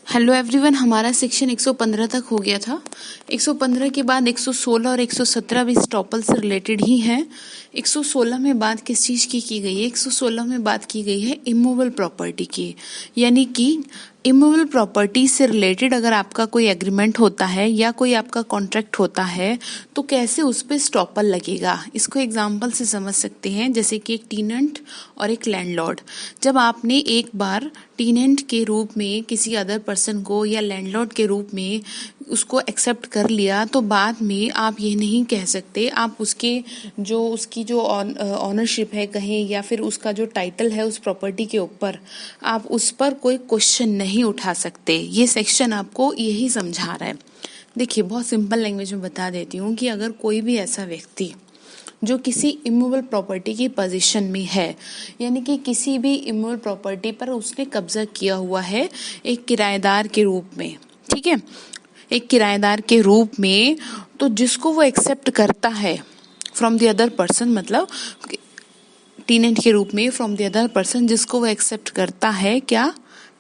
Hello everyone, हमारा section 115 तक हो गया था। 115 के बाद 116 और 117 भी स्टॉपल से रिलेटेड ही हैं। 116 में बात किस चीज़ की गई है? 116 में बात की गई है इमूवेबल प्रॉपर्टी की, यानी कि इमूवेबल प्रॉपर्टी से रिलेटेड अगर आपका कोई एग्रीमेंट होता है या कोई आपका कॉन्ट्रैक्ट होता है तो कैसे उस पर स्टॉपल लगेगा। इसको एग्जाम्पल से समझ सकते हैं, जैसे कि एक टीनेंट और एक लैंडलॉर्ड। जब आपने एक बार टीनेंट के रूप में किसी अदर पर्सन को या लैंडलॉर्ड के रूप में उसको एक्सेप्ट कर लिया तो बाद में आप ये नहीं कह सकते, आप उसकी जो ऑनरशिप है कहें या फिर उसका जो टाइटल है उस प्रॉपर्टी के ऊपर, आप उस पर कोई क्वेश्चन नहीं उठा सकते। ये सेक्शन आपको यही समझा रहा है। देखिए, बहुत सिंपल लैंग्वेज में बता देती हूँ कि अगर कोई भी ऐसा व्यक्ति जो किसी इमूवेबल प्रॉपर्टी की पोजीशन में है, यानी कि किसी भी इमूवेबल प्रॉपर्टी पर उसने कब्जा किया हुआ है एक किराएदार के रूप में, ठीक है, एक किराएदार के रूप में, तो जिसको वो एक्सेप्ट करता है फ्रॉम द अदर पर्सन, मतलब टीनेंट के रूप में फ्रॉम द अदर पर्सन, जिसको वो एक्सेप्ट करता है क्या,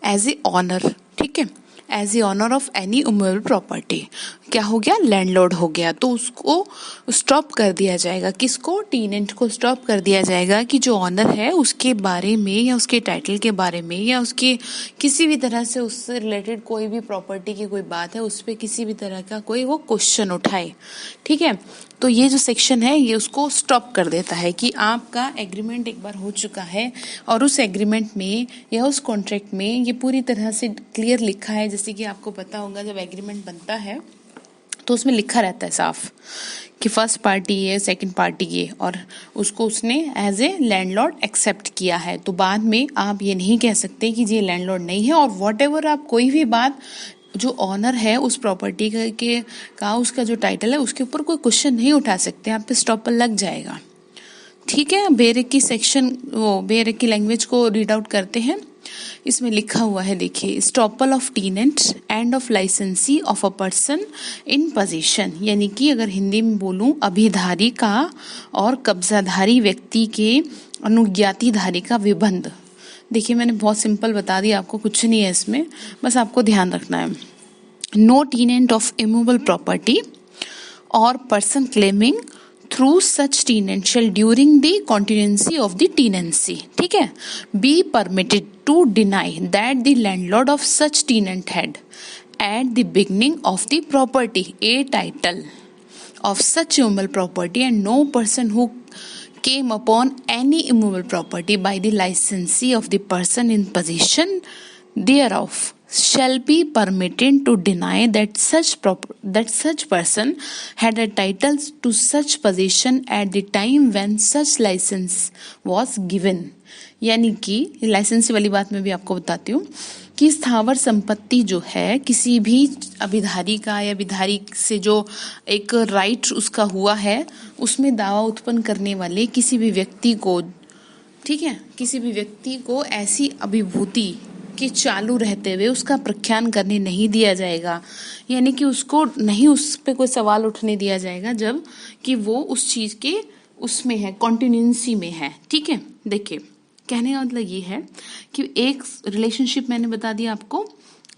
एज ए ऑनर, ठीक है, as a owner of any immovable property, क्या हो गया, लैंडलॉर्ड हो गया। तो उसको स्टॉप कर दिया जाएगा, किसको, टीनेंट को स्टॉप कर दिया जाएगा कि जो ऑनर है उसके बारे में या उसके टाइटल के बारे में या उसके किसी भी तरह से उससे रिलेटेड कोई भी प्रॉपर्टी की कोई बात है उस पर किसी भी तरह का कोई वो क्वेश्चन उठाए, ठीक है। तो ये जो सेक्शन है ये उसको स्टॉप कर देता है कि आपका एग्रीमेंट एक बार हो चुका है और उस एग्रीमेंट में या उस कॉन्ट्रैक्ट में ये पूरी तरह से क्लियर लिखा है। जैसे कि आपको पता होगा जब एग्रीमेंट बनता है तो उसमें लिखा रहता है साफ कि फर्स्ट पार्टी ये, सेकंड पार्टी ये, और उसको उसने एज ए लैंडलॉर्ड एक्सेप्ट किया है। तो बाद में आप ये नहीं कह सकते कि ये लैंडलॉर्ड नहीं है, और व्हाटएवर आप कोई भी बात जो ऑनर है उस प्रॉपर्टी का उसका जो टाइटल है उसके ऊपर कोई क्वेश्चन नहीं उठा सकते, आप पे स्टॉपर लग जाएगा, ठीक है। बेरेक की लैंग्वेज को रीड आउट करते हैं। इसमें लिखा हुआ है, देखिए, estoppel of tenant and of licensee of a person in position, यानी कि अगर हिंदी में बोलूं, अभिधारी का और कब्जाधारी व्यक्ति के अनुज्ञातिधारी का विबंध। देखिए, मैंने बहुत सिंपल बता दिया आपको, कुछ नहीं है इसमें, बस आपको ध्यान रखना है। No tenant of immovable property और person claiming through such tenant shall during the continuancy of the tenancy, ठीक है, be permitted to deny that the landlord of such tenant had at the beginning of the property a title of such immovable property, and no person who came upon any immovable property by the licensee of the person in possession thereof shall be permitted to deny that such person had a title to such possession at the time when such license was given। यानी कि licence वाली बात मैं भी आपको बताती हूँ कि स्थावर संपत्ति जो है किसी भी अभिधारी का या विधारी से जो एक राइट उसका हुआ है उसमें दावा उत्पन्न करने वाले किसी भी व्यक्ति को, ठीक है, किसी भी व्यक्ति को ऐसी अभिभूति कि चालू रहते हुए उसका प्रख्यान करने नहीं दिया जाएगा, यानी कि उसको नहीं उस पे कोई सवाल उठने दिया जाएगा जब कि वो उस चीज के उसमें है, कॉन्टिन्यूंसी में है, ठीक है। देखिए, कहने का मतलब ये है कि एक रिलेशनशिप मैंने बता दिया आपको,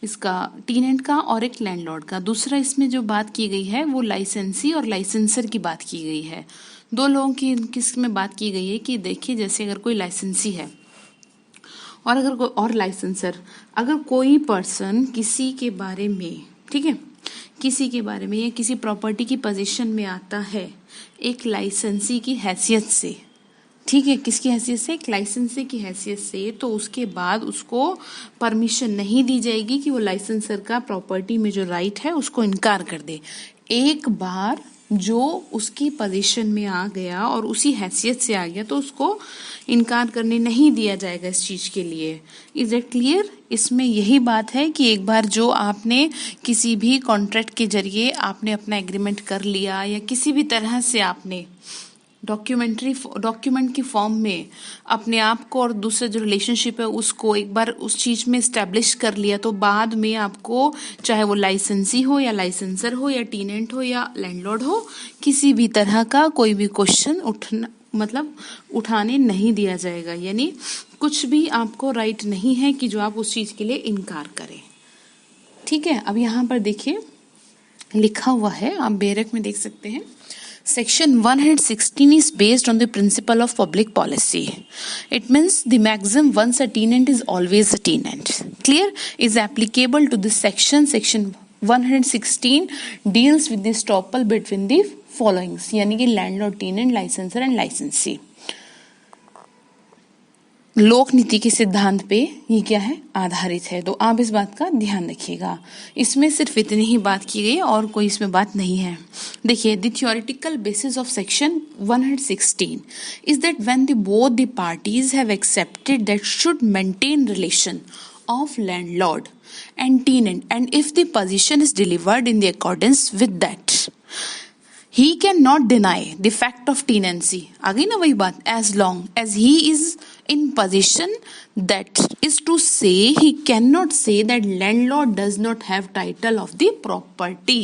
इसका टीनेंट का और एक लैंडलॉर्ड का। दूसरा इसमें जो बात की गई है वो लाइसेंसी और लाइसेंसर की बात की गई है। दो लोगों की किसमें बात की गई है कि देखिए, जैसे अगर कोई लाइसेंसी है और अगर कोई और लाइसेंसर, अगर कोई पर्सन किसी के बारे में, ठीक है, किसी के बारे में या किसी प्रॉपर्टी की पोजीशन में आता है एक लाइसेंसी की हैसियत से, ठीक है, किसकी हैसियत से, एक लाइसेंसी की हैसियत से, तो उसके बाद उसको परमिशन नहीं दी जाएगी कि वो लाइसेंसर का प्रॉपर्टी में जो राइट है उसको इनकार कर दे। एक बार जो उसकी पोजीशन में आ गया और उसी हैसियत से आ गया तो उसको इनकार करने नहीं दिया जाएगा इस चीज के लिए। Is it clear? इसमें यही बात है कि एक बार जो आपने किसी भी कॉन्ट्रैक्ट के जरिए आपने अपना एग्रीमेंट कर लिया या किसी भी तरह से आपने डॉक्यूमेंट की फॉर्म में अपने आप को और दूसरे जो रिलेशनशिप है उसको एक बार उस चीज में स्टैब्लिश कर लिया, तो बाद में आपको चाहे वो लाइसेंसी हो या लाइसेंसर हो या टीनेंट हो या लैंडलॉर्ड हो, किसी भी तरह का कोई भी क्वेश्चन उठाने नहीं दिया जाएगा। यानी कुछ भी आपको राइट नहीं है कि जो आप उस चीज के लिए इनकार करें। ठीक है, अब यहाँ पर देखिए लिखा हुआ है, आप बेरक में देख सकते हैं, Section 116 is based on the principle of public policy. It means the maxim once a tenant is always a tenant. Clear? Is applicable to this section. Section 116 deals with the estoppel between the followings, यानी कि landlord, tenant, licensor and licensee. लोक नीति के सिद्धांत पे ये क्या है, आधारित है, तो आप इस बात का ध्यान रखिएगा। इसमें सिर्फ इतनी ही बात की गई और कोई इसमें बात नहीं है। देखिए, the theoretical basis of section 116 is that when the both the parties have accepted that should maintain relation of landlord and tenant and if the possession is delivered in the accordance with that, he cannot deny the fact of tenancy. आ गई ना वही बात, as long as he is in possession, that is to say he cannot say that landlord does not have title of the property.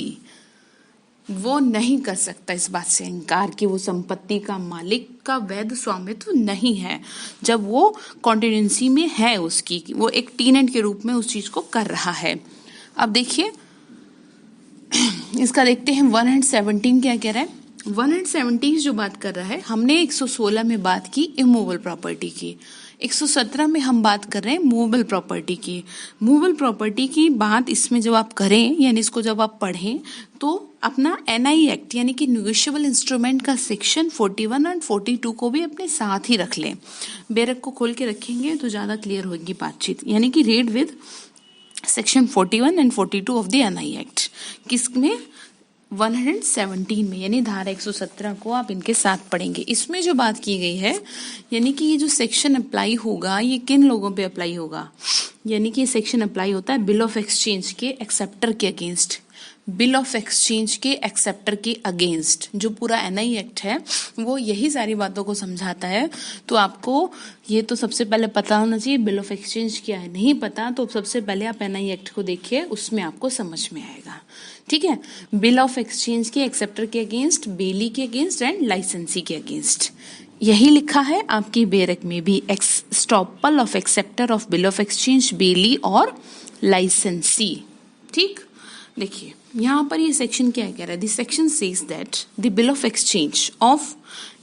वो नहीं कर सकता इस बात से इनकार कि वो संपत्ति का मालिक का वैध स्वामित्व नहीं है, जब वो कॉन्टिनेंसी में है उसकी, वो एक टेनेंट के रूप में उस चीज को कर रहा है। अब देखिए इसका देखते हैं 117 क्या कह रहा है। 117 जो बात कर रहा है, हमने 116 में बात की इमूवेबल प्रॉपर्टी की, 117 में हम बात कर रहे हैं मूवेबल प्रॉपर्टी की। मूवेबल प्रॉपर्टी की बात इसमें जब आप करें, यानी इसको जब आप पढ़ें, तो अपना एनआई एक्ट यानी कि नेगोशिएबल इंस्ट्रूमेंट का सेक्शन 41 और 42 को भी अपने साथ ही रख लें। बेरक को खोल के रखेंगे तो ज्यादा क्लियर होगी बातचीत, यानी कि read with section 41 and 42 of the NI act. किसमें? 117 में, यानी धारा 117 को आप इनके साथ पढ़ेंगे। इसमें जो बात की गई है, यानी कि ये जो सेक्शन अप्लाई होगा ये किन लोगों पे अप्लाई होगा, यानी कि ये सेक्शन अप्लाई होता है बिल ऑफ एक्सचेंज के एक्सेप्टर के अगेंस्ट, बिल ऑफ एक्सचेंज के एक्सेप्टर के अगेंस्ट। जो पूरा एनआई एक्ट है वो यही सारी बातों को समझाता है। तो आपको ये तो सबसे पहले पता होना चाहिए बिल ऑफ एक्सचेंज क्या है। नहीं पता तो सबसे पहले आप एनआई एक्ट को देखिए, उसमें आपको समझ में आएगा। ठीक है, बिल ऑफ एक्सचेंज के एक्सेप्टर के अगेंस्ट, बेली के अगेंस्ट एंड लाइसेंसी के अगेंस्ट। यही लिखा है आपकी बेरक में भी, estoppel of acceptor of bill of exchange, bailee और लाइसेंसी। ठीक, देखिए यहाँ पर ये सेक्शन क्या कह रहा है। This section says that the bill of exchange of,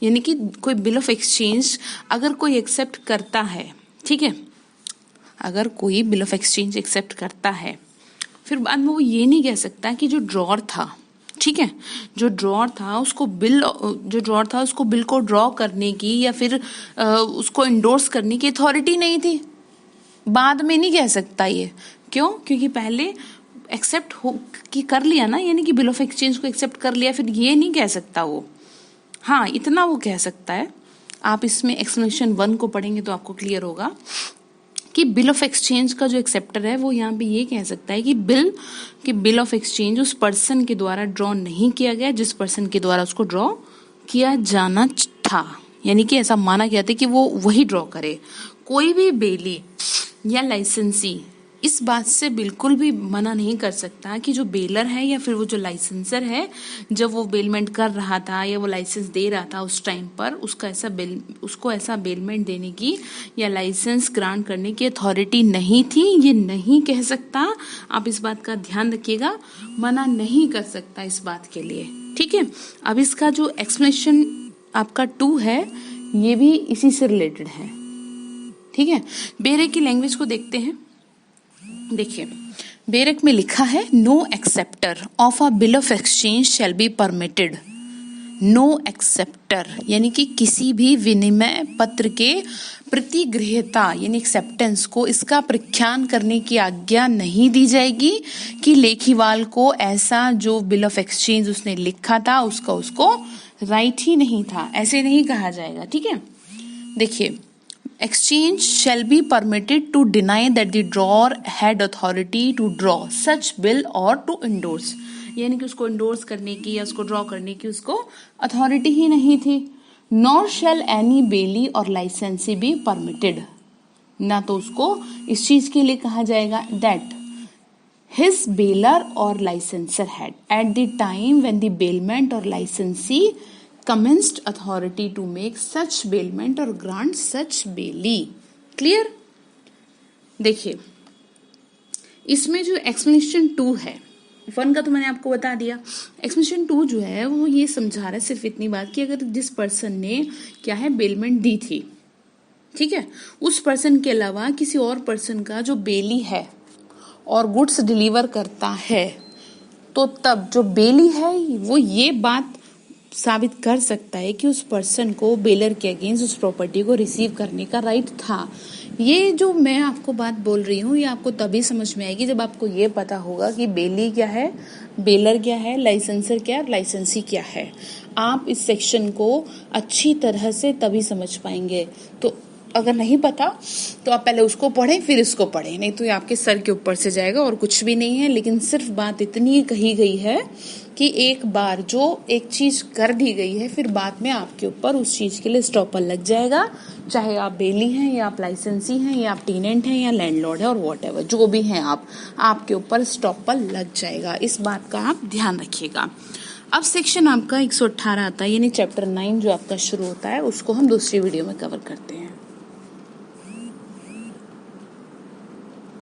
यानी कि कोई बिल ऑफ एक्सचेंज अगर कोई एक्सेप्ट करता है, ठीक है, अगर कोई बिल ऑफ एक्सचेंज एक्सेप्ट करता है, फिर बाद में वो ये नहीं कह सकता कि जो ड्रॉर था, ठीक है, जो ड्रॉर था उसको बिल को ड्रॉ करने की या फिर उसको इंडोर्स करने की अथॉरिटी नहीं थी। बाद में नहीं कह सकता ये। क्यों? क्योंकि पहले एक्सेप्ट हो कि कर लिया ना, यानी कि बिल ऑफ एक्सचेंज को एक्सेप्ट कर लिया, फिर ये नहीं कह सकता वो। हाँ, इतना वो कह सकता है। आप इसमें एक्सप्लेनेशन 1 को पढ़ेंगे तो आपको क्लियर होगा कि बिल ऑफ एक्सचेंज का जो एक्सेप्टर है वो यहाँ पे ये कह सकता है कि बिल ऑफ एक्सचेंज उस पर्सन के द्वारा ड्रॉ नहीं किया गया जिस पर्सन के द्वारा उसको ड्रॉ किया जाना था, यानी कि ऐसा माना गया था कि वो वही ड्रॉ करे। कोई भी बेली या लाइसेंसी इस बात से बिल्कुल भी मना नहीं कर सकता कि जो बेलर है या फिर वो जो लाइसेंसर है, जब वो बेलमेंट कर रहा था या वो लाइसेंस दे रहा था उस टाइम पर उसको ऐसा बेलमेंट देने की या लाइसेंस ग्रांट करने की अथॉरिटी नहीं थी। ये नहीं कह सकता, आप इस बात का ध्यान रखिएगा, मना नहीं कर सकता इस बात के लिए। ठीक है, अब इसका जो एक्सप्लेनेशन आपका 2 है ये भी इसी से रिलेटेड है। ठीक है, बेरक की लैंग्वेज को देखते हैं। देखिए, बेरक में लिखा है no acceptor of a bill of exchange shall be permitted. No acceptor यानी कि किसी भी विनिमय पत्र के प्रतिगृहता यानी एक्सेप्टेंस को इसका प्रख्यान करने की आज्ञा नहीं दी जाएगी कि लेखीवाल को ऐसा जो बिल ऑफ एक्सचेंज उसने लिखा था उसको राइट ही नहीं था, ऐसे नहीं कहा जाएगा। ठीक है, देखिए, exchange shall be permitted to deny that the drawer had authority to draw such bill or to endorse, यानी कि उसको endorse करने की या उसको draw करने की उसको अथॉरिटी ही नहीं थी। nor shall any bailey or licensee be permitted, ना तो उसको इस चीज के लिए कहा जाएगा that his bailor or licenser had at the time when the bailment or licensee commenced authority to make such bailment or grant such bailey। Clear? देखिए, इसमें जो एक्सप्लेनेशन 2 है, 1 का तो मैंने आपको बता दिया, एक्सप्लेनेशन 2 जो है वो ये समझा रहा है सिर्फ इतनी बात कि अगर जिस पर्सन ने क्या है बेलमेंट दी थी, ठीक है, उस पर्सन के अलावा किसी और पर्सन का जो बेली है और गुड्स डिलीवर करता है, तो तब जो बेली है वो ये बात साबित कर सकता है कि उस पर्सन को बेलर के अगेंस्ट उस प्रॉपर्टी को रिसीव करने का राइट था। ये जो मैं आपको बात बोल रही हूँ ये आपको तभी समझ में आएगी जब आपको ये पता होगा कि बेली क्या है, बेलर क्या है, लाइसेंसर क्या है, लाइसेंसी क्या है। आप इस सेक्शन को अच्छी तरह से तभी समझ पाएंगे। तो अगर नहीं पता तो आप पहले उसको पढ़ें फिर इसको पढ़ें, नहीं तो ये आपके सर के ऊपर से जाएगा और कुछ भी नहीं है। लेकिन सिर्फ बात इतनी कही गई है कि एक बार जो एक चीज कर दी गई है फिर बाद में आपके ऊपर उस चीज के लिए स्टॉपर लग जाएगा, चाहे आप बेली हैं या आप लाइसेंसी हैं या आप टेनेंट हैं या लैंडलॉर्ड है और व्हाटएवर जो भी हैं आप, आपके ऊपर स्टॉपर लग जाएगा। इस बात का आप ध्यान रखिएगा। अब सेक्शन आपका 118 आता है, यानी चैप्टर 9 जो आपका शुरू होता है, उसको हम दूसरी वीडियो में कवर करते हैं।